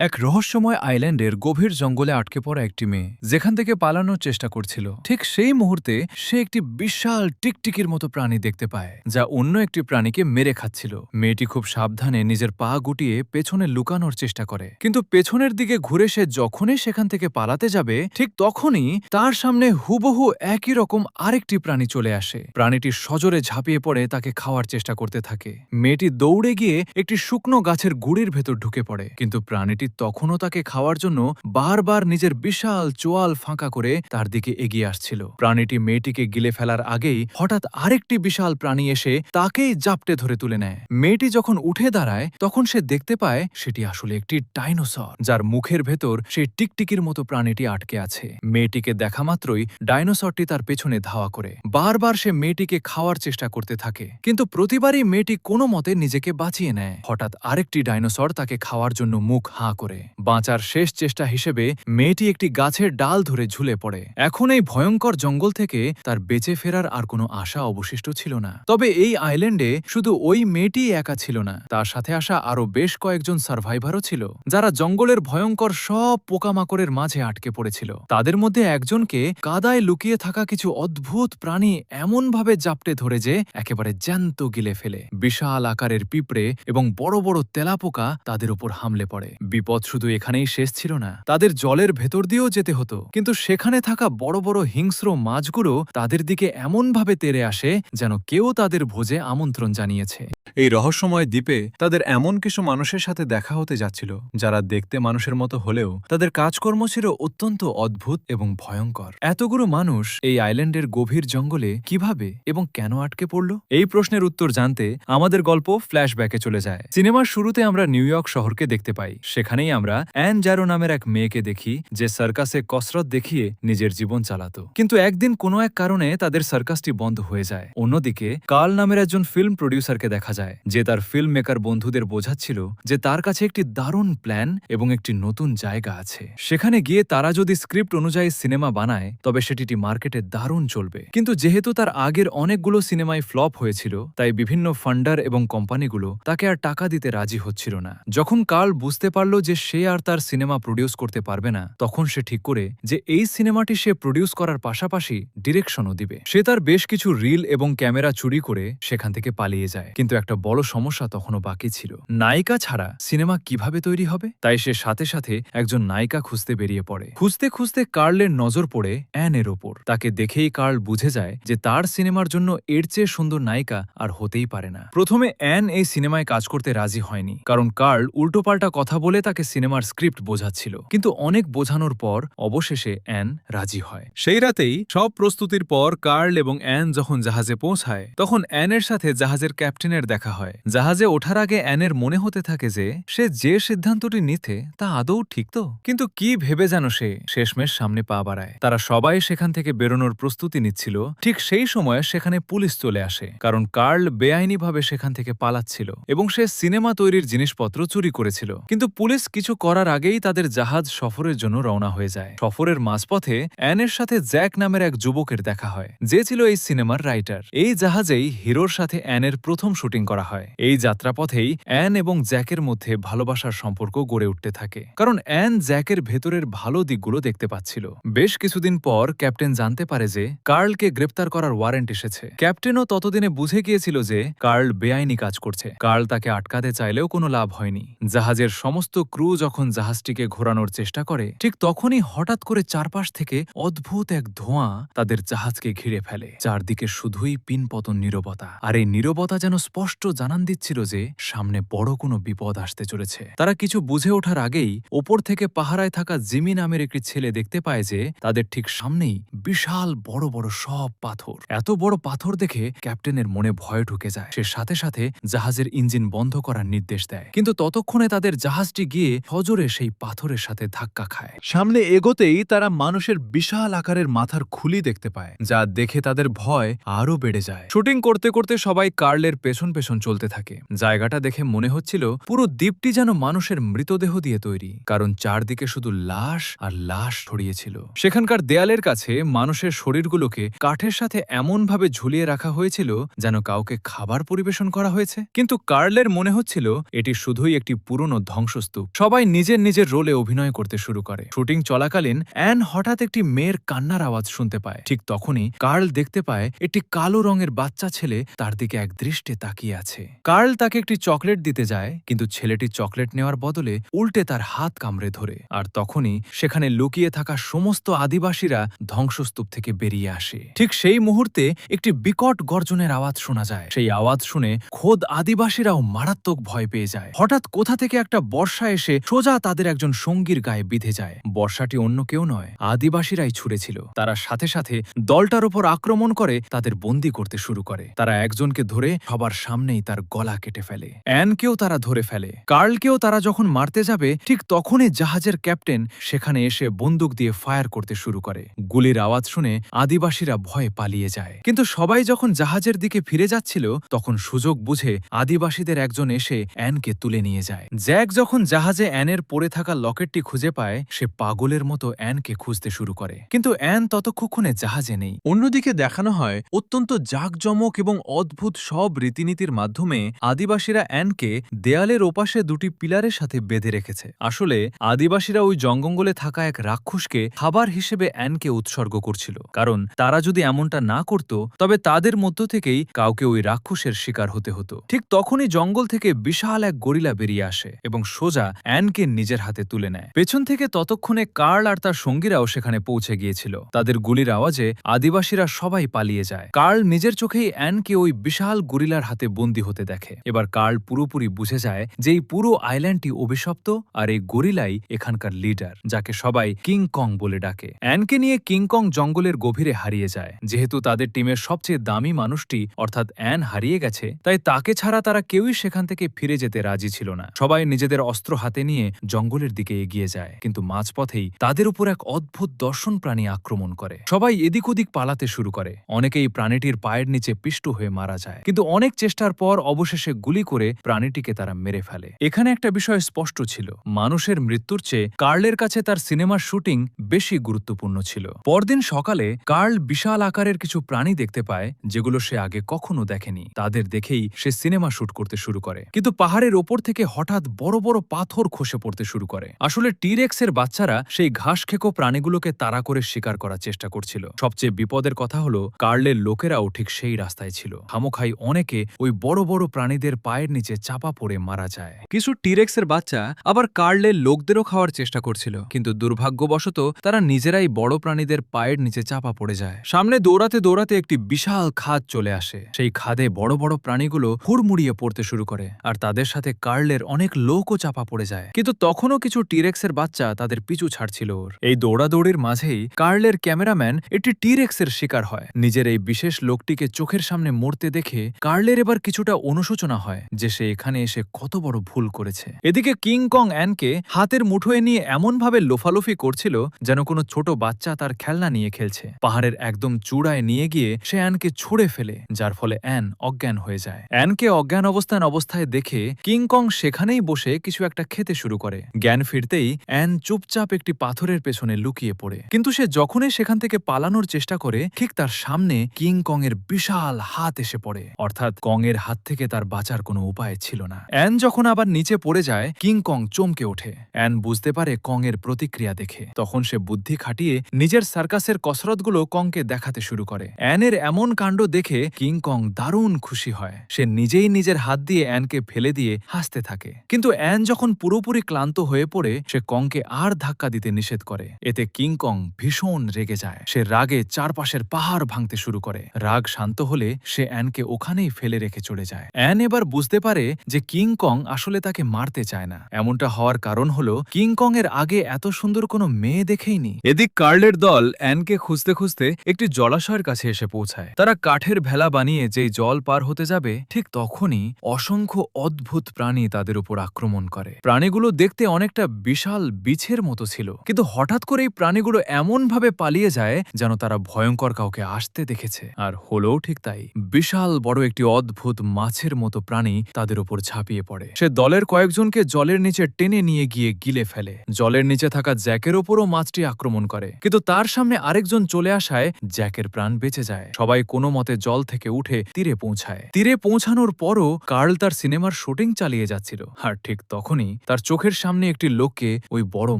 এক রহস্যময় আইল্যান্ডের গভীর জঙ্গলে আটকে পড়া একটি মেয়ে যেখান থেকে পালানোর চেষ্টা করছিল। ঠিক সেই মুহূর্তে সে একটি বিশাল টিকটিকির মতো প্রাণী দেখতে পায় যা অন্য একটি প্রাণীকে মেরে খাচ্ছিল। মেয়েটি খুব সাবধানে নিজের পা গুটিয়ে পেছনে লুকানোর চেষ্টা করে, কিন্তু পেছনের দিকে ঘুরে সে যখনই সেখান থেকে পালাতে যাবে ঠিক তখনই তার সামনে হুবহু একই রকম আরেকটি প্রাণী চলে আসে। প্রাণীটি সজোরে ঝাঁপিয়ে পড়ে তাকে খাওয়ার চেষ্টা করতে থাকে। মেয়েটি দৌড়ে গিয়ে একটি শুকনো গাছের গুড়ির ভেতর ঢুকে পড়ে, কিন্তু প্রাণীটি তখনও তাকে খাওয়ার জন্য বারবার নিজের বিশাল চোয়াল ফাঁকা করে তার দিকে এগিয়ে আসছিল। প্রাণীটি মেয়েটিকে গিলে ফেলার আগেই হঠাৎ আরেকটি বিশাল প্রাণী এসে তাকেই জাপটে ধরে তুলে নেয়। মেয়েটি যখন উঠে দাঁড়ায় তখন সে দেখতে পায় সেটি আসলে একটি ডাইনোসর, যার মুখের ভেতর সেই টিকটিকির মতো প্রাণীটি আটকে আছে। মেয়েটিকে দেখা মাত্রই ডাইনোসরটি তার পেছনে ধাওয়া করে বারবার সে মেয়েটিকে খাওয়ার চেষ্টা করতে থাকে, কিন্তু প্রতিবারই মেয়েটি কোনো মতে নিজেকে বাঁচিয়ে নেয়। হঠাৎ আরেকটি ডাইনোসর তাকে খাওয়ার জন্য মুখ হাঁ করে। বাঁচার শেষ চেষ্টা হিসেবে মেয়েটি একটি গাছের ডাল ধরে ঝুলে পড়ে। এখন এই ভয়ঙ্কর জঙ্গল থেকে তার বেঁচে ফেরার আর কোনো আশা অবশিষ্ট ছিল না। তবে এই আইল্যান্ডে শুধু ওই মেয়েটিই একা ছিল না, তার সাথে আসা আরও বেশ কয়েকজন সার্ভাইভারও ছিল, যারা জঙ্গলের ভয়ঙ্কর সব পোকামাকড়ের মাঝে আটকে পড়েছিল। তাদের মধ্যে একজনকে কাদায় লুকিয়ে থাকা কিছু অদ্ভুত প্রাণী এমনভাবে জাপটে ধরে যে একেবারে জ্যান্ত গিলে ফেলে। বিশাল আকারের পিঁপড়ে এবং বড় বড় তেলাপোকা তাদের উপর হামলে পড়ে। বিপদ শুধু এখানেই শেষ ছিল না, তাদের জলের ভেতর দিয়েও যেতে হতো, কিন্তু সেখানে থাকা বড় বড় হিংস্র মাছগুলো তাদের দিকে এমনভাবে তেড়ে আসে যেন কেউ তাদের ভোজে আমন্ত্রণ জানিয়েছে। এই রহস্যময় দ্বীপে তাদের এমন কিছু মানুষের সাথে দেখা হতে যাচ্ছিল যারা দেখতে মানুষের মতো হলেও তাদের কাজকর্ম ছিল অত্যন্ত অদ্ভুত এবং ভয়ঙ্কর। এতগুলো মানুষ এই আইল্যান্ডের গভীর জঙ্গলে কিভাবে এবং কেন আটকে পড়ল? এই প্রশ্নের উত্তর জানতে আমাদের গল্প ফ্ল্যাশব্যাকে চলে যায়। সিনেমার শুরুতে আমরা নিউ ইয়র্ক শহরকে দেখতে পাই। সেখানেই আমরা অ্যান জ্যারো নামের এক মেয়েকে দেখি যে সার্কাসে কসরত দেখিয়ে নিজের জীবন চালাতো, কিন্তু একদিন কোনো এক কারণে তাদের সার্কাসটি বন্ধ হয়ে যায়। অন্যদিকে কার্ল নামের একজন ফিল্ম প্রডিউসারকে দেখা যায় যে তার ফিল্ম মেকার বন্ধুদের বোঝাচ্ছিল যে তার কাছে একটি দারুণ প্ল্যান এবং একটি নতুন জায়গা আছে। সেখানে গিয়ে তারা যদি স্ক্রিপ্ট অনুযায়ী সিনেমা বানায় তবে সেটি মার্কেটে দারুণ চলবে। কিন্তু যেহেতু তার আগের অনেকগুলো সিনেমায় ফ্লপ হয়েছিল, তাই বিভিন্ন ফান্ডার এবং কোম্পানিগুলো তাকে আর টাকা দিতে রাজি হচ্ছিল না। যখন কার্ল বুঝতে পারল যে সে আর তার সিনেমা প্রডিউস করতে পারবে না, তখন সে ঠিক করে যে এই সিনেমাটি সে প্রডিউস করার পাশাপাশি ডিরেকশনও দিবে। সে তার বেশ কিছু রিল এবং ক্যামেরা চুরি করে সেখান থেকে পালিয়ে যায়। কিন্তু একটা বড় সমস্যা তখনও বাকি ছিল। নায়িকা ছাড়া সিনেমা কিভাবে তৈরি হবে? তাই সে সাথে সাথে একজন নায়িকা খুঁজতে বেরিয়ে পড়ে। খুঁজতে খুঁজতে কার্লের নজর পড়ে অ্যানের ওপর। তাকে দেখেই কার্ল বুঝে যায় যে তার সিনেমার জন্য এর চেয়ে সুন্দর নায়িকা আর হতেই পারে না। প্রথমে অ্যান এই সিনেমায় কাজ করতে রাজি হয়নি, কারণ কার্ল উল্টোপাল্টা কথা বলে তাকে সিনেমার স্ক্রিপ্ট বোঝাচ্ছিল। কিন্তু অনেক বোঝানোর পর অবশেষে অ্যান রাজি হয়। সেই রাতেই সব প্রস্তুতির পর কার্ল এবং অ্যান যখন জাহাজে পৌঁছায় তখন অ্যানের সাথে জাহাজের ক্যাপ্টেনের দেখা হয়। জাহাজে ওঠার আগে অ্যানের মনে হতে থাকে যে সে যে সিদ্ধান্তটি নিতে তা আদৌ ঠিক তো, কিন্তু কি ভেবে যেন সে শেষমেশ সামনে পা বাড়ায়। তারা সবাই সেখান থেকে বেরোনোর প্রস্তুতি নিচ্ছিল। ঠিক সেই সময় সেখানে পুলিশ চলে আসে, কারণ কার্ল বেআইনিভাবে সেখান থেকে পালাচ্ছিল এবং সে সিনেমা তৈরির জিনিসপত্র চুরি করেছিল। কিন্তু পুলিশ কিছু করার আগেই তাদের জাহাজ সফরের জন্য রওনা হয়ে যায়। সফরের মাঝপথে অ্যানের সাথে জ্যাক নামের এক যুবকের দেখা হয়, যে ছিল এই সিনেমার রাইটার। এই জাহাজেই হিরোর সাথে অ্যানের প্রথম শুটিং করা হয়। এই যাত্রাপথেই অ্যান এবং জ্যাকের মধ্যে ভালোবাসার সম্পর্ক গড়ে উঠতে থাকে, কারণ অ্যান জ্যাকের ভেতরের ভালো দিকগুলো দেখতে পাচ্ছিল। বেশ কিছুদিন পর ক্যাপ্টেন জানতে পারে যে কার্লকে গ্রেপ্তার করার ওয়ারেন্ট এসেছে। ক্যাপ্টেনও ততদিনে বুঝে গিয়েছিল যে কার্ল বেআইনি কাজ করছে। কার্ল তাকে আটকাতে চাইলেও কোনো লাভ হয়নি। জাহাজের সমস্ত ক্রু যখন জাহাজটিকে ঘোরানোর চেষ্টা করে ঠিক তখনই হঠাৎ করে চারপাশ থেকে অদ্ভুত এক ধোঁয়া তাদের জাহাজকে ঘিরে ফেলে। চারদিকে শুধুই পিনপতন নীরবতা, আর এই নীরবতা যেন স্পষ্ট জানান দিচ্ছিল যে সামনে বড় কোনো বিপদ আসতে চলেছে। তারা কিছু বুঝে ওঠার আগেই ওপর থেকে পাহারায় থাকা জিমি নামের একটি ছেলে দেখতে পায় যে তাদের ঠিক সামনেই বিশাল বড় বড় সব পাথর। এত বড় পাথর দেখে ক্যাপ্টেনের মনে ভয় ঢুকে যায়। সে সাথে সাথে জাহাজের ইঞ্জিন বন্ধ করার নির্দেশ দেয়, কিন্তু ততক্ষণে তাদের জাহাজটি গিয়ে সজোরে সেই পাথরের সাথে ধাক্কা খায়। সামনে এগোতেই তারা মানুষের বিশাল আকারের মাথার খুলি দেখতে পায়, যা দেখে তাদের ভয় আরও বেড়ে যায়। শুটিং করতে করতে সবাই কার্লের পেছন পেছন চলতে থাকে। জায়গাটা দেখে মনে হচ্ছিল পুরো দ্বীপটি যেন মানুষের মৃতদেহ দিয়ে তৈরি, কারণ চারদিকে শুধু লাশ আর লাশ ছড়িয়েছিল। সেখানকার দেয়ালের কাছে মানুষের শরীরগুলোকে কাঠের সাথে এমনভাবে ঝুলিয়ে রাখা হয়েছিল যেন কাউকে খাবার পরিবেশন করা হয়েছে। কিন্তু কার্লের মনে হচ্ছিল এটি শুধুই একটি পুরনো ধ্বংসস্তূপ, করুক। সবাই নিজের নিজের রোলে অভিনয় করতে শুরু করে। শুটিং চলাকালীন অ্যান হঠাৎ একটি মেয়ের কান্নার আওয়াজ শুনতে পায়। ঠিক তখনই কার্ল দেখতে পায় একটি কালো রঙের বাচ্চা ছেলে তার দিকে এক দৃষ্টে তাকিয়ে আছে। কার্ল তাকে একটি চকলেট দিতে যায়, কিন্তু ছেলেটি চকলেট নেওয়ার বদলে উল্টে তার হাত কামড়ে ধরে। আর তখনই সেখানে লুকিয়ে থাকা সমস্ত আদিবাসীরা ধ্বংসস্তূপ থেকে বেরিয়ে আসে। ঠিক সেই মুহূর্তে একটি বিকট গর্জনের আওয়াজ শোনা যায়। সেই আওয়াজ শুনে খোদ আদিবাসীরাও মারাত্মক ভয় পেয়ে যায়। হঠাৎ কোথা থেকে একটা বর্ষা এসে সোজা তাদের একজন সঙ্গীর গায়ে বিঁধে যায়। বর্ষাটি অন্য কেউ নয়, আদিবাসীরাই ছুঁড়েছিল। তারা সাথে সাথে দলটার উপর আক্রমণ করে তাদের বন্দী করতে শুরু করে। তারা একজনকে ধরে সবার সামনেই তার গলা কেটে ফেলে। অ্যানকেও তারা ধরে ফেলে। কার্লকেও তারা যখন মারতে যাবে ঠিক তখনই জাহাজের ক্যাপ্টেন সেখানে এসে বন্দুক দিয়ে ফায়ার করতে শুরু করে। গুলির আওয়াজ শুনে আদিবাসীরা ভয়ে পালিয়ে যায়। কিন্তু সবাই যখন জাহাজের দিকে ফিরে যাচ্ছিল তখন সুযোগ বুঝে আদিবাসীদের একজন এসে অ্যানকে তুলে নিয়ে যায়। জ্যাক যখন জাহাজে অ্যানের পড়ে থাকা লকেটটি খুঁজে পায়, সে পাগলের মতো অ্যানকে খুঁজতে শুরু করে। কিন্তু অ্যান ততক্ষণে জাহাজে নেই। অন্যদিকে দেখানো হয় অত্যন্ত জাঁকজমক এবং অদ্ভুত সব রীতিনীতির মাধ্যমে আদিবাসীরা অ্যানকে দেয়ালের ওপাশে দুটি পিলারের সাথে বেঁধে রেখেছে। আসলে আদিবাসীরা ওই জঙ্গলে থাকা এক রাক্ষসকে খাবার হিসেবে অ্যানকে উৎসর্গ করছিল, কারণ তারা যদি এমনটা না করত তবে তাদের মধ্য থেকেই কাউকে ওই রাক্ষসের শিকার হতে হতো। ঠিক তখনই জঙ্গল থেকে বিশাল এক গরিলা বেরিয়ে আসে এবং সোজা অ্যানকে নিজের হাতে তুলে নেয়। পেছন থেকে ততক্ষণে কার্ল আর তার সঙ্গীরাও সেখানে পৌঁছে গিয়েছিল। তাদের গুলির আওয়াজে আদিবাসীরা সবাই পালিয়ে যায়। কার্ল নিজের চোখেই অ্যানকে ওই বিশাল গরিলার হাতে বন্দী হতে দেখে। এবার কার্ল পুরোপুরি বুঝে যায় যে এই পুরো আইল্যান্ডটি অভিশপ্ত আর এই গরিলাই এখানকার লিডার, যাকে সবাই কিং কং বলে ডাকে। অ্যানকে নিয়ে কিং কং জঙ্গলের গভীরে হারিয়ে যায়। যেহেতু তাদের টিমের সবচেয়ে দামি মানুষটি অর্থাৎ অ্যান হারিয়ে গেছে, তাই তাকে ছাড়া তারা কেউই সেখান থেকে ফিরে যেতে রাজি ছিল না। সবাই নিজেদের অস্ত্র হাতে নিয়ে জঙ্গলের দিকে এগিয়ে যায়, কিন্তু মাঝপথেই তাদের উপর এক অদ্ভুত দর্শন প্রাণী আক্রমণ করে। সবাই এদিক ওদিক পালাতে শুরু করে। অনেকেই প্রাণীটির পায়ের নিচে পিষ্ট হয়ে মারা যায়, কিন্তু অনেক চেষ্টার পর অবশেষে গুলি করে প্রাণীটিকে তারা মেরে ফেলে। এখানে একটা বিষয় স্পষ্ট ছিল, মানুষের মৃত্যুর চেয়ে কার্লের কাছে তার সিনেমার শুটিং বেশি গুরুত্বপূর্ণ ছিল। পরদিন সকালে কার্ল বিশাল আকারের কিছু প্রাণী দেখতে পায় যেগুলো সে আগে কখনো দেখেনি। তাদের দেখেই সে সিনেমা শুট করতে শুরু করে, কিন্তু পাহাড়ের ওপর থেকে হঠাৎ বড় বড় পাথর খসে পড়তে শুরু করে। আসলে টিরেক্সের বাচ্চারা সেই ঘাস খেকো প্রাণীগুলোকে তাড়া করে শিকার করার চেষ্টা করছিল। সবচেয়ে বিপদের কথা হলো কার্লের লোকেরাও ঠিক সেই রাস্তায় ছিল। খামোখাই অনেকে ওই বড় বড় প্রাণীদের পায়ের নিচে চাপা পড়ে মারা যায়। কিছু টিরেক্সের বাচ্চা আবার কার্লের লোকদেরও খাওয়ার চেষ্টা করছিল, কিন্তু দুর্ভাগ্যবশত তারা নিজেরাই বড় প্রাণীদের পায়ের নিচে চাপা পড়ে যায়। সামনে দৌড়াতে দৌড়াতে একটি বিশাল খাদ চলে আসে। সেই খাদে বড় বড় প্রাণীগুলো হুড়মুড়িয়ে পড়তে শুরু করে, আর তাদের সাথে কার্লের অনেক লোকও চাপা পড়ে যায়। কিন্তু তখনও কিছু টিরেক্সের বাচ্চা তাদের পিছু ছাড়ছিল ওর। এই দৌড়াদৌড়ির মাঝেই কার্লের ক্যামেরাম্যান একটি টিরেক্সের শিকার হয়। নিজের এই বিশেষ লোকটিকে চোখের সামনে মরতে দেখে কার্লের এবার কিছুটা অনুশোচনা হয় যে সে এখানে এসে কত বড় ভুল করেছে। এদিকে কিং কং অ্যানকে হাতের মুঠোয় নিয়ে এমনভাবে লোফালোফি করছিল যেন কোনো ছোট বাচ্চা তার খেলনা নিয়ে খেলছে। পাহাড়ের একদম চূড়ায় নিয়ে গিয়ে সে অ্যানকে ছুঁড়ে ফেলে, যার ফলে অ্যান অজ্ঞান হয়ে যায়। অ্যানকে অজ্ঞান অবস্থায় দেখে কিং কং সেখানেই বসে কিছু একটা খেতে শুরু করে। জ্ঞান ফিরতেই অ্যান চুপচাপ একটি পাথরের পেছনে লুকিয়ে পড়ে, কিন্তু সে যখনই সেখান থেকে পালানোর চেষ্টা করে ঠিক তার সামনে কিং কং এর বিশাল হাত এসে পড়ে। অর্থাৎ কং এর হাত থেকে তার বাঁচার কোনো উপায় ছিল না। অ্যান যখন আবার নিচে পড়ে যায় কিং কং চমকে ওঠে। অ্যান বুঝতে পারে কং এর প্রতিক্রিয়া দেখে। তখন সে বুদ্ধি খাটিয়ে নিজের সার্কাসের কসরতগুলো কংকে দেখাতে শুরু করে। অ্যানের এমন কাণ্ড দেখে কিং কং দারুণ খুশি হয়। সে নিজেই নিজের হাত দিয়ে অ্যানকে ফেলে দিয়ে হাসতে থাকে। কিন্তু অ্যান যখন পুরোপুরি ক্লান্ত হয়ে পড়ে সে কংকে আর ধাক্কা দিতে নিষেধ করে। এতে কিং কং ভীষণ রেগে যায়। সে রাগে চারপাশের পাহাড় ভাঙতে শুরু করে। রাগ শান্ত হলে সে অ্যানকে ওখানেই ফেলে রেখে চলে যায়। অ্যান এবার বুঝতে পারে যে কিং কং আসলে তাকে মারতে চায় না। এমনটা হওয়ার কারণ হলো কিং কং এর আগে এত সুন্দর কোনো মেয়ে দেখেইনি। এদিক কার্লের দল অ্যানকে খুঁজতে খুঁজতে একটি জলাশয়ের কাছে এসে পৌঁছায়। তারা কাঠের ভেলা বানিয়ে যেই জল পার হতে যাবে ঠিক তখনই অসংখ্য অদ্ভুত প্রাণী তাদের উপর আক্রমণ করে। প্রাণীগুলো দেখতে অনেকটা বিশাল বিছের মতো ছিল, কিন্তু হঠাৎ করে এই প্রাণীগুলো এমনভাবে পালিয়ে যায় যেন তারা ভয়ঙ্কর কাউকে আসতে দেখেছে। আর হলোও ঠিক তাই। বিশাল বড় একটি অদ্ভুত মাছের মতো প্রাণী তাদের উপর ঝাঁপিয়ে পড়ে। সে দলের কয়েকজনকে জলের নিচে টেনে নিয়ে গিয়ে গিলে ফেলে। জলের নিচে থাকা জ্যাকের ওপরও মাছটি আক্রমণ করে, কিন্তু তার সামনে আরেকজন চলে আসায় জ্যাকের প্রাণ বেঁচে যায়। সবাই কোনো মতে জল থেকে উঠে তীরে পৌঁছায়। তীরে পৌঁছানোর পরও কার্ল তার সিনেমার শুটিং চালিয়ে যাচ্ছিল। আর ঠিক তখনই তার চোখের সামনে একটি লোককে ওই বড়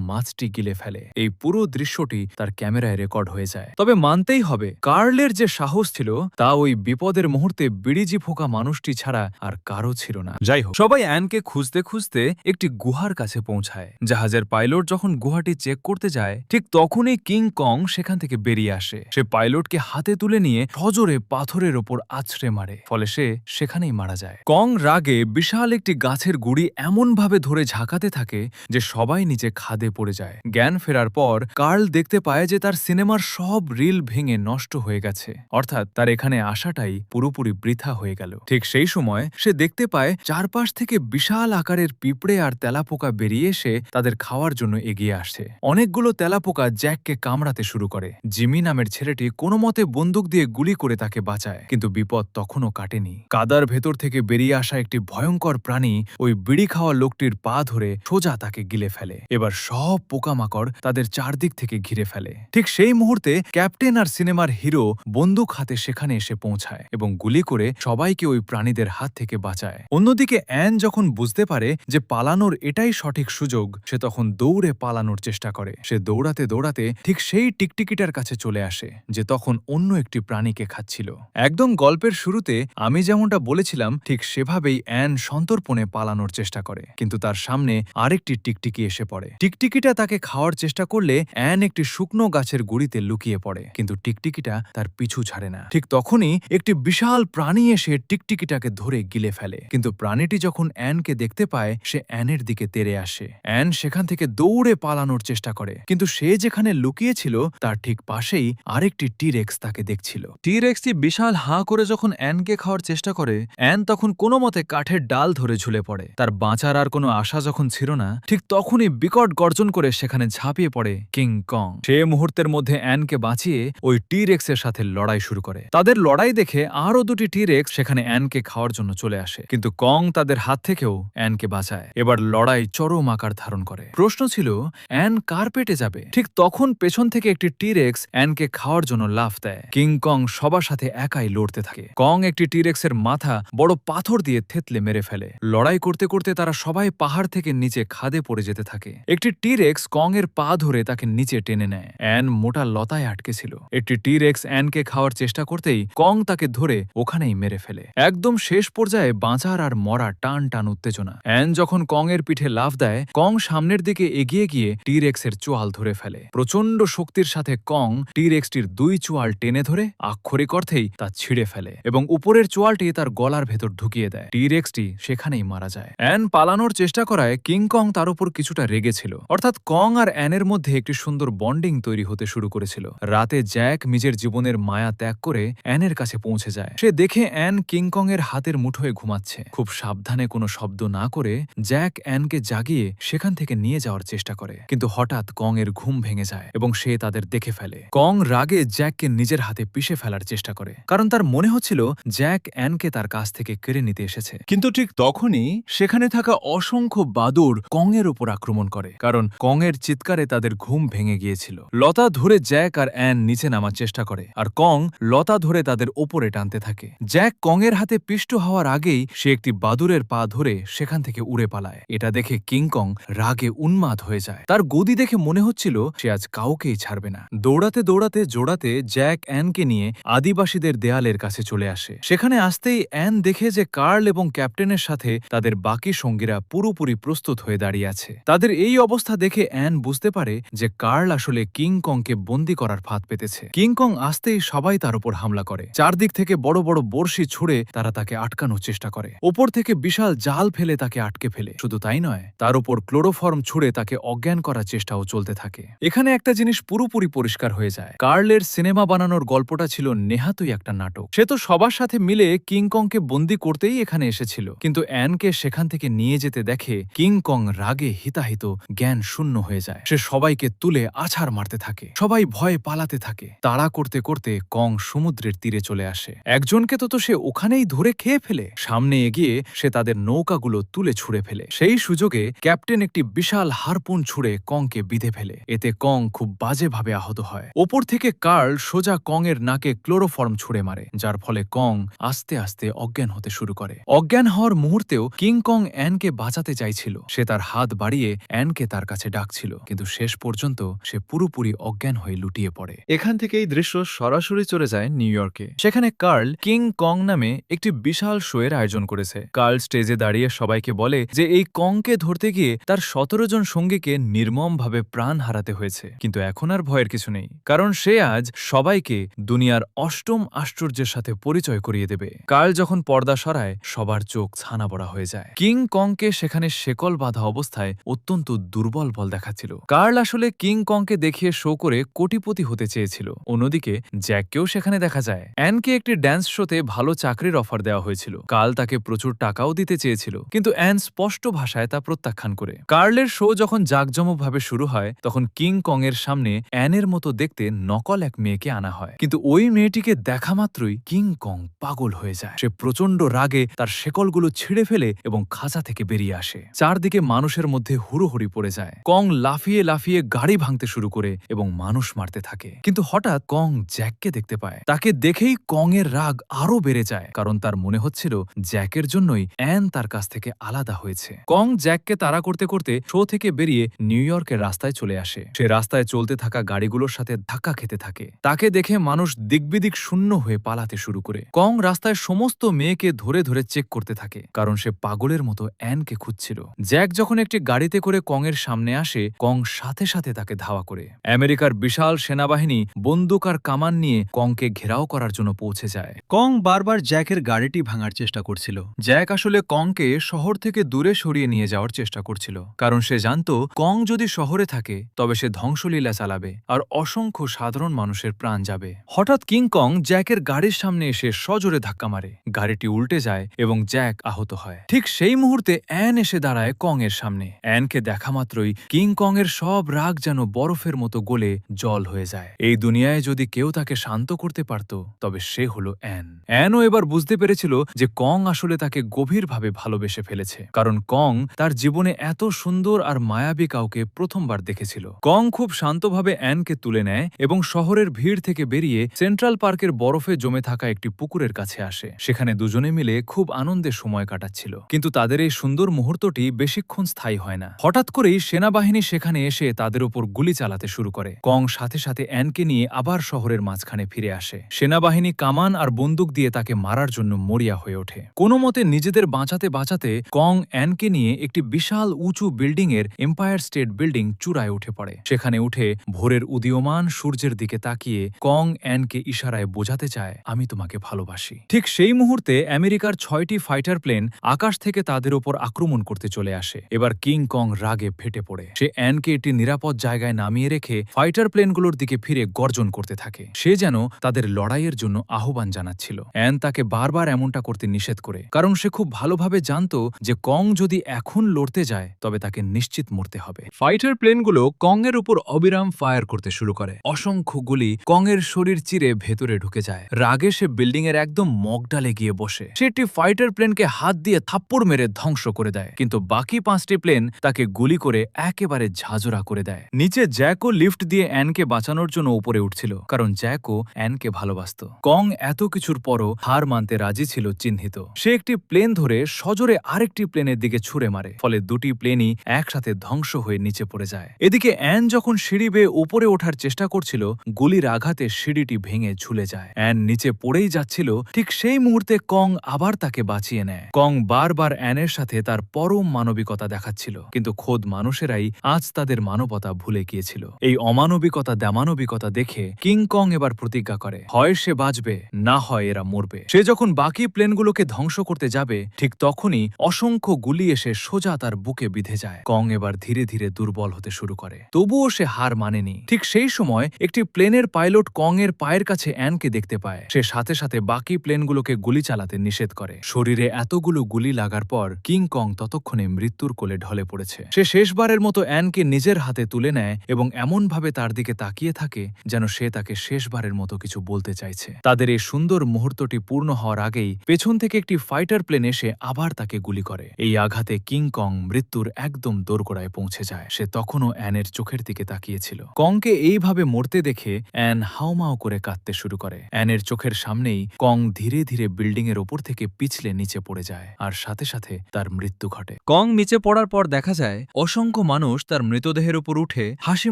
মাছটি গিলে ফেলে। এই পুরো দৃশ্যটি তার ক্যামেরায় রেকর্ড হয়ে যায়। তবে মানতেই হবে, কার্লের যে সাহস ছিল তা ওই বিপদের মুহূর্তে বিড়িজি ফোকা মানুষটি ছাড়া আর কারো ছিল না। যাই হোক, সবাই অ্যানকে খুঁজতে খুঁজতে একটি গুহার কাছে পৌঁছায়। জাহাজের পাইলট যখন গুহাটি চেক করতে যায়, ঠিক তখনই কিং কং সেখান থেকে বেরিয়ে আসে। সে পাইলটকে হাতে তুলে নিয়ে সজোরে পাথরের ওপর আছড়ে মারে, ফলে সে সেখানেই মারা যায়। কং রাগে বিশাল একটি গাছের গুড়ি এমনভাবে ধরে ঝাঁকাতে থাকে যে সবাই নিচে খাদে পড়ে যায়। জ্ঞান ফেরার পর কার্ল দেখতে পায় যে তার সিনেমার সব রিল ভেঙে নষ্ট হয়ে গেছে, অর্থাৎ তার এখানে আসাটাই পুরোপুরি বৃথা হয়ে গেল। ঠিক সেই সময় সে দেখতে পায় চারপাশ থেকে বিশাল আকারের পিঁপড়ে আর তেলাপোকা বেরিয়ে এসে তাদের খাওয়ার জন্য এগিয়ে আসছে। অনেকগুলো তেলাপোকা জ্যাককে কামড়াতে শুরু করে। জিমি নামের ছেলেটি কোনো মতে বন্দুক দিয়ে গুলি করে তাকে বাঁচায়, কিন্তু বিপদ তখনও কাটেনি। কাদার ভেতর থেকে বেরিয়ে আসা একটি ভয়ঙ্কর প্রাণী ওই বিড়ি খাওয়া লোকটির পা ধরে সোজা তাকে গিলে ফেলে। এবার সব পোকামাকড় তাদের চারদিক থেকে ঘিরে ফেলে। ঠিক সেই মুহূর্তে ক্যাপ্টেন আর সিনেমার হিরো বন্দুক হাতে সেখানে এসে পৌঁছায় এবং গুলি করে সবাইকে ওই প্রাণীদের হাত থেকে বাঁচায়। অন্যদিকে অ্যান যখন বুঝতে পারে যে পালানোর এটাই সঠিক সুযোগ, সে তখন দৌড়ে পালানোর চেষ্টা করে। সে দৌড়াতে দৌড়াতে ঠিক সেই টিকটিকিটার কাছে চলে আসে যে তখন অন্য একটি প্রাণীকে খাচ্ছিল। একদম গল্পের শুরুতে আমি যেমনটা বলেছিলাম, ঠিক সেভাবেই অ্যান সন্তর্পণে পালানোর চেষ্টা করে, কিন্তু তার সামনে আরেকটি টিকটিকি এসে পড়ে। টিকটিকিটা তাকে খাওয়ার চেষ্টা করলে অ্যান একটি শুকনো গাছের গুড়িতে লুকিয়ে পড়ে, কিন্তু টিকটিকিটা তার পিছু ছাড়ে না। ঠিক তখনই একটি বিশাল প্রাণী এসে টিকটিকিটাকে ধরে গিলে ফেলে, কিন্তু প্রাণীটি যখন অ্যানকে দেখতে পায় সে অ্যানের দিকে তেড়ে আসে। অ্যান সেখান থেকে দৌড়ে পালানোর চেষ্টা করে, কিন্তু সে যেখানে লুকিয়েছিল তার ঠিক পাশেই আরেকটি টিরেক্স তাকে দেখছিল। টিরেক্সটি বিশাল হাঁ করে যখন অ্যানকে খাওয়ার চেষ্টা করে, অ্যান তখন কোনো মতে কাঠের ডাল ধরে ঝুলে পড়ে। তার বাঁচার আর কোনো আশা যখন ছিল না, ঠিক তখনই বিকট গর্জন করে সেখানে ঝাঁপিয়ে পড়ে কিং কং। সে মুহূর্তের মধ্যে অ্যানকে বাঁচিয়ে ওই টিরেক্সের সাথে লড়াই শুরু করে। তাদের লড়াই দেখে আরও দুটি টিরেক্স সেখানে অ্যানকে খাওয়ার জন্য চলে আসে, কিন্তু কং তাদের হাত থেকেও অ্যানকে বাঁচায়। এবার লড়াই চরম আকার ধারণ করে। প্রশ্ন ছিল অ্যান কার পেটে যাবে। ঠিক তখন পেছন থেকে একটি টিরেক্স অ্যানকে খাওয়ার জন্য লাফ দেয়। কিং কং সবার সাথে একাই লড়তে থাকে। কং একটি টিরেক্সের মাথা বড় পাথর দিয়ে থেতলে মেরে ফেলে। লড়াই করতে করতে তারা সবাই পাহাড় থেকে নিচে খাদে পড়ে যেতে থাকে। একটি টিরেক্স কং এর পা ধরে তাকে নিচে টেনে নেয়। অ্যান মোটা লতায় আটকে ছিল। একটি টিরেক্স অ্যানকে খাওয়ার চেষ্টা করতেই কং তাকে ধরে ওখানেই মেরে ফেলে। একদম শেষ পর্যায়ে বাঁচার আর মরা টান টান উত্তেজনা। অ্যান যখন কং এর পিঠে লাফ দেয়, কং সামনের দিকে এগিয়ে গিয়ে টিরেক্সের চোয়াল ধরে ফেলে। প্রচন্ড শক্তির সাথে কং টিরেক্সটির দুই চোয়াল টেনে ধরে আক্ষরিক অর্থেই তা ছিঁড়ে ফেলে এবং উপরের চোয়ালটি তার গলার ভেতর ঢুকিয়ে দেয়। টিরেক্সটি সেখানেই মারা যায়। অ্যান পালানোর চেষ্টা করায় কিং কং তার উপর কিছুটা রেগেছিল, অর্থাৎ কং আর অ্যানের মধ্যে একটি সুন্দর বন্ডিং তৈরি হতে শুরু করেছিল। রাতে জ্যাক নিজের জীবনের মায়া ত্যাগ করে অ্যানের কাছে পৌঁছে যায়। সে দেখে অ্যান কিং কং এর হাতের মুঠোয় ঘুমাচ্ছে। খুব সাবধানে কোনো শব্দ না করে জ্যাক অ্যানকে জাগিয়ে সেখান থেকে নিয়ে যাওয়ার চেষ্টা করে, কিন্তু হঠাৎ কং এর ঘুম ভেঙে যায় এবং সে তাদের দেখে ফেলে। কং রাগে জ্যাককে নিজের হাতে পিষে ফেলার চেষ্টা করে, কারণ তার মনে হচ্ছিল জ্যাক অ্যানকে তার কাছ থেকে কেড়ে নিতে এসেছে। কিন্তু ঠিক তখনই সেখানে থাকা অসংখ্য বাদুড় কং এর উপর আক্রমণ করে, কারণ কং এর চিৎকারে তাদের ঘুম ভেঙে গিয়েছিল। লতা ধরে জ্যাক আর অ্যান নিচে নামার চেষ্টা করে, আর কং লতা ধরে তাদের ওপরে টানতে থাকে। জ্যাক কং এর হাতে পিষ্ট হওয়ার আগেই সে একটি বাদুড়ের পা ধরে সেখান থেকে উড়ে পালায়। এটা দেখে কিং কং রাগে উন্মাদ হয়ে যায়। তার গদি দেখে মনে হচ্ছিল সে আজ কাউকেই ছাড়বে না। দৌড়াতে দৌড়াতে জোড়াতে জ্যাক অ্যানকে নিয়ে আদিবাসীদের দেয়ালের কাছে চলে আসে। সেখানে আসতেই অ্যান দেখে যে কার্ল এবং ক্যাপ্টেনের সাথে তাদের বাকি সঙ্গীরা পুরোপুরি প্রস্তুত হয়ে দাঁড়িয়ে আছে। তাদের এই অবস্থা দেখে অ্যান বুঝতে পারে যে কার্ল আসলে কিং কংকে বন্দী করার ফাঁদ পেতেছে। কিং কং আসতেই সবাই তার উপর হামলা করে। চারদিক থেকে বড় বড় বর্ষি ছুড়ে তারা তাকে আটকানোর চেষ্টা করে। ওপর থেকে বিশাল জাল ফেলে তাকে আটকে ফেলে। শুধু তাই নয়, তার উপর ক্লোরোফর্ম ছুড়ে তাকে অজ্ঞান করার চেষ্টাও চলতে থাকে। এখানে একটা জিনিস পুরোপুরি পরিষ্কার হয়ে যায়, কার্লের সিনেমা বানানোর গল্পটা ছিল নেহাতই একটা নাটক। সে তো সবার সাথে মিলে কিং কংকে বন্দী করতেই এখানে এসেছিল, কিন্তু অ্যানকে সেখান থেকে নিয়ে যেতে দেখে কিং কং রাগে হিতাহিত জ্ঞান শূন্য হয়ে যায়। সে সবাইকে তুলে আছাড় মারতে থাকে। সবাই ভয়ে পালাতে থাকে। তাড়া করতে করতে কং সমুদ্রের তীরে চলে আসে। একজনকে তো সে ওখানেই ধরে খেয়ে ফেলে। সামনে এগিয়ে সে তাদের নৌকাগুলো তুলে ছুঁড়ে ফেলে। সেই সুযোগে ক্যাপ্টেন একটি বিশাল হারপুন ছুঁড়ে কংকে বিঁধে ফেলে। এতে কং খুব বাজেভাবে আহত হয়। ওপর থেকে কার্ল সোজা কং এর নাকে ক্লোরোফর্ম ছুঁড়ে মারে, যার ফলে কং আস্তে আস্তে অজ্ঞান হতে শুরু করে। অজ্ঞান হওয়ার মুহূর্তেও কিং কং অ্যানকে বাঁচাতে চায় চাইছিল। সে তার হাত বাড়িয়ে অ্যানকে তার কাছে ডাকছিল, কিন্তু শেষ পর্যন্ত সে পুরোপুরি অজ্ঞান হয়ে লুটিয়ে পড়ে। এখান থেকে এই দৃশ্য সরাসরি চলে যায় নিউ ইয়র্কে। সেখানে কার্ল কিং কং নামে একটি বিশাল শো এর আয়োজন করেছে। কার্ল স্টেজে দাঁড়িয়ে সবাইকে বলে যে এই কংকে ধরতে গিয়ে তার 17 জন সঙ্গীকে নির্মমভাবে প্রাণ হারাতে হয়েছে, কিন্তু এখন আর ভয়ের কিছু নেই, কারণ সে আজ সবাইকে দুনিয়ার অষ্টম আশ্চর্যের সাথে পরিচয় করিয়ে দেবে। কার্ল যখন পর্দা সরায় সবার চোখ ছানাবড়া হয়ে যায়। কিং কংকে সেখানে শেকল বাঁধা অবস্থায় অত্যন্ত দুর্বল বল দেখাচ্ছিল। কার্ল আসলে কিং কংকে দেখিয়ে শো করে কোটিপতি হতে চেয়েছিল। অন্যদিকে জ্যাককেও সেখানে দেখা যায়। অ্যানকে একটি ড্যান্স শোতে ভালো চাকরির অফার দেওয়া হয়েছিল। কার্ল তাকে প্রচুর টাকাও দিতে চেয়েছিল, কিন্তু অ্যান স্পষ্ট ভাষায় তা প্রত্যাখ্যান করে। কার্লের শো যখন জাঁকজমকভাবে শুরু হয় তখন কিং কং এর সামনে অ্যানের মতো দেখতে নকল এক মেয়েকে আনা হয়, কিন্তু ওই মেয়েটিকে দেখা মাত্রই কিং কং পাগল হয়ে যায়। সে প্রচন্ড রাগে তার শেকলগুলো ছিঁড়ে ফেলে এবং খাঁচা থেকে বেরিয়ে আসে। চারদিকে মানুষের মধ্যে হুড়োহুড়ি পড়ে যায়। কং লাফিয়ে লাফিয়ে গাড়ি ভাঙতে শুরু করে এবং মানুষ মারতে থাকে, কিন্তু হঠাৎ কং জ্যাককে দেখতে পায়। তাকে দেখেই কং এর রাগ আরো বেড়ে যায়, কারণ তার মনে হচ্ছিল জ্যাকের জন্যই অ্যান তার কাছ থেকে আলাদা হয়েছে। কং জ্যাককে তাড়া করতে করতে শো থেকে বেরিয়ে নিউ ইয়র্কের রাস্তায় চলে আসে। সে রাস্তায় চলতে থাকা গাড়িগুলোর সাথে ধাক্কা খেতে থাকে। তাকে দেখে মানুষ দিকবিদিক শূন্য হয়ে পালাতে শুরু করে। কং রাস্তায় সমস্ত মেয়েকে ধরে ধরে চেক করতে থাকে, কারণ সে পাগলের মতো অ্যানকে খুঁজছিল। জ্যাক যখন একটি গাড়িতে করে কং এর সামনে আসে, কং সাথে সাথে তাকে ধাওয়া করে। আমেরিকার বিশাল সেনাবাহিনী বন্দুক আর কামান নিয়ে কংকে ঘেরাও করার জন্য পৌঁছে যায়। কং বারবার জ্যাকের গাড়িটি ভাঙার চেষ্টা করছিল। জ্যাক আসলে কংকে শহর থেকে দূরে সরিয়ে নিয়ে যাওয়ার চেষ্টা করছিল, কারণ সে জানত কং যদি শহরে থাকে তবে সে ধ্বংসলীলা চালাবে আর অসংখ্য সাধারণ মানুষের প্রাণ যাবে। হঠাৎ কিং কং জ্যাকের গাড়ির সামনে এসে সজোরে ধাক্কা মারে। গাড়িটি উল্টে যায় এবং জ্যাক আহত হয়। ঠিক সেই মুহূর্তে অ্যান এসে দাঁড়ায় কং এর সামনে। অ্যানকে দেখা মাত্রই কিং কং এর সব রাগ যেন বরফের মতো গলে জল হয়ে যায়। এই দুনিয়ায় যদি কেউ তাকে শান্ত করতে পারত তবে সে হলো অ্যান। অ্যানও এবার বুঝতে পেরেছিল যে কং আসলে তাকে গভীরভাবে ভালোবেসে ফেলেছে, কারণ কং তার জীবনে এত সুন্দর আর মায়াবী কাউকে প্রথমবার দেখেছিল। কং খুব শান্তভাবে অ্যানকে তুলে নেয় এবং শহরের ভিড় থেকে বেরিয়ে সেন্ট্রাল পার্কের বরফে জমে থাকা একটি পুকুরের কাছে আসে। সেখানে দুজনে মিলে খুব আনন্দে সময় কাটাচ্ছিল, কিন্তু তাদের এই সুন্দর মুহূর্তটি বেশিক্ষণ স্থায়ী হয় না। হঠাৎ করেই সেনাবাহিনী সেখানে এসে তাদের উপর গুলি চালাতে শুরু করে। কং সাথে সাথে অ্যানকে নিয়ে আবার শহরের মাঝখানে ফিরে আসে। সেনাবাহিনী কামান আর বন্দুক দিয়ে তাকে মারার জন্য মরিয়া হয়ে ওঠে। কোনো মতে নিজেদের বাঁচাতে বাঁচাতে কং অ্যানকে নিয়ে একটি বিশাল উঁচু বিল্ডিং এর এম্পায়ার স্টেট বিল্ডিং চূড়ায় উঠে পড়ে। সেখানে উঠে ভোরের উদীয়মান সূর্যের দিকে তাকিয়ে কং অ্যানকে ইশারায় বোঝাতে চায়, আমি তোমাকে ভালোবাসি। ঠিক সেই মুহূর্তে আমেরিকার 6টি ফাইটার প্লেন আকাশ থেকে তাদের ওপর আক্রমণ করতে চলে আসে। এবার কিং কং রাগে ফেটে পড়ে। সে অ্যানকে একটি নিরাপদ জায়গায় নামিয়ে রেখে ফাইটার প্লেনগুলোর দিকে ফিরে গর্জন করতে থাকে। সে যেন তাদের লড়াইয়ের জন্য আহ্বান জানাচ্ছিল। অ্যান তাকে বারবার এমনটা করতে নিষেধ করে, কারণ সে খুব ভালোভাবে জানত যে কং যদি এখন লড়তে যায় তবে তাকে নিশ্চিত মরতে হবে। ফাইটার প্লেনগুলো কং এর উপর অবিরাম ফায়ার করতে শুরু করে। অসংখ্য গুলি কং এর শরীর চিরে ভেতরে ঢুকে যায়। রাগে সে বিল্ডিং এর একদম মগডালে গিয়ে বসে। সে একটি ফাইটার প্লেনকে হাত দিয়ে থাপ্পড় মেরে ধ্বংস করে দেয়, কিন্তু বাকি 5টি প্লেন তাকে গুলি করে একেবারে ঝাঁঝরা করে দেয়। নিচে জ্যাকও লিফট দিয়ে অ্যানকে বাঁচানোর জন্য উপরে উঠছিল, কারণ জ্যাকও অ্যানকে ভালোবাসত। কং এত কিছুর পরও হার মানতে রাজি ছিল চিহ্নিত। সে একটি প্লেন ধরে সজোরে আরেকটি প্লেনের দিকে ছুড়ে মারে, ফলে দুটি প্লেনই একসাথে ধ্বংস হয়ে নিচে পড়ে যায়। এদিকে অ্যান যখন সিঁড়ি বেয়ে উপরে ওঠার চেষ্টা করছিল, গুলির আঘাতে সিঁড়িটি ভেঙে ঝুলে যায়। অ্যান নিচে পড়েই যাচ্ছিল, ঠিক সেই মুহূর্তে কং আবার তাকে বাঁচিয়ে নেয়। কং বারবার অ্যানের সাথে তার পরম মানবিকতা দেখাচ্ছিল, কিন্তু খোদ মানুষেরাই আজ তাদের মানবতা ভুলে গিয়েছিল। এই অমানবিকতা দামানবিকতা দেখে কিং কং এবার প্রতিজ্ঞা করে, হয় সে বাঁচবে, না হয় এরা মরবে। সে যখন বাকি প্লেনগুলোকে ধ্বংস করতে যাবে, ঠিক তখনই অসংখ্য গুলি এসে সোজা তার বুকে বিঁধে যায়। কং এবার ধীরে ধীরে দুর্বল হতে শুরু করে, তবুও সে হার মানেনি। ঠিক সেই সময় একটি প্লেনের পাইলট কং এর পায়ের কাছে অ্যানকে দেখতে পায়। সে সাথে সাথে বাকি প্লেনগুলোকে গুলি চালাতে নিষেধ করে। শরীরে এতগুলো গুলি লাগার পর কিং কং ততক্ষণে মৃত্যুর কোলে ঢলে পড়েছে। সে শেষবারের মতো অ্যানকে নিজের হাতে তুলে নেয় এবং এমনভাবে তার দিকে তাকিয়ে থাকে যেন সে তাকে শেষবারের মতো কিছু বলতে চাইছে। তাদের এই সুন্দর মুহূর্তটি পূর্ণ হওয়ার আগেই পেছন থেকে একটি ফাইটার প্লেন এসে আবার তাকে গুলি করে। এই আঘাতে কিং কং মৃত্যুর একদম দোরগোড়ায় পৌঁছে যায়। সে তখনও অ্যানের চোখের দিকে তাকিয়েছিল। কংকে এইভাবে মরতে দেখে অ্যান হাউমাউ করে কাঁদতে শুরু করে। অ্যানের চোখের সামনেই কং ধীরে ধীরে বিল্ডিং এর ওপর থেকে পিছলে নিচে পড়ে যায়, আর সাথে সাথে তার মৃত্যু ঘটে। কং নিচে পড়ার পর দেখা যায় অসংখ্য মানুষ তার মৃতদেহের উপর উঠে হাসি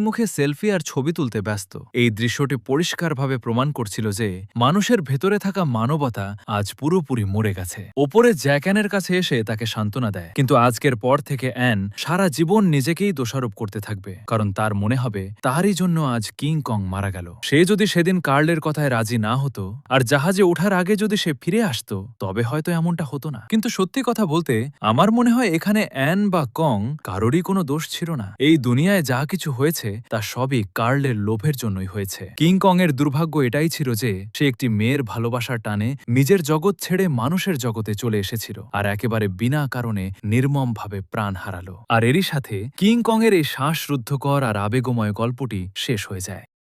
মুখে সেলফি আর ছবি তুলতে ব্যস্ত। এই দৃশ্যটি পরিষ্কারভাবে প্রমাণ করছিল যে মানুষের ভেতরে থাকা মানবতা আজ পুরোপুরি মরে গেছে। ওপরে জ্যাক অ্যানের কাছে এসে তাকে সান্ত্বনা দেয়, কিন্তু আজকের পর থেকে অ্যান সারা জীবন নিজেকেই দোষারোপ করতে থাকবে, কারণ তার মনে হবে তারই জন্য আজ কিং কং মারা গেল। সে যদি সেদিন কার্লের কথায় রাজি না হতো আর জাহাজে ওঠার আগে যদি সে ফিরে আসতো, তবে হয়তো এমনটা হতো না। কিন্তু সত্যি কথা বলতে আমার মনে হয় এখানে অ্যান বা কং কারোরই কোনো দোষ ছিল না। এই দুনিয়ায় যা কিছু হয়েছে তা সবই কার্লের লোভের জন্যই হয়েছে। কিং কং এর দুর্ভাগ্য এটাই ছিল যে সে একটি মেয়ের ভালোবাসার টানে নিজের জগৎ ছেড়ে মানুষের জগতে চলে এসেছিল আর একেবারে বিনা কারণে নির্মমভাবে প্রাণ হারালো। আর এরই সাথে কিং কং এর এই শ্বাসরুদ্ধকর আর আবেগময় গল্পটি শেষ হয়ে যায়।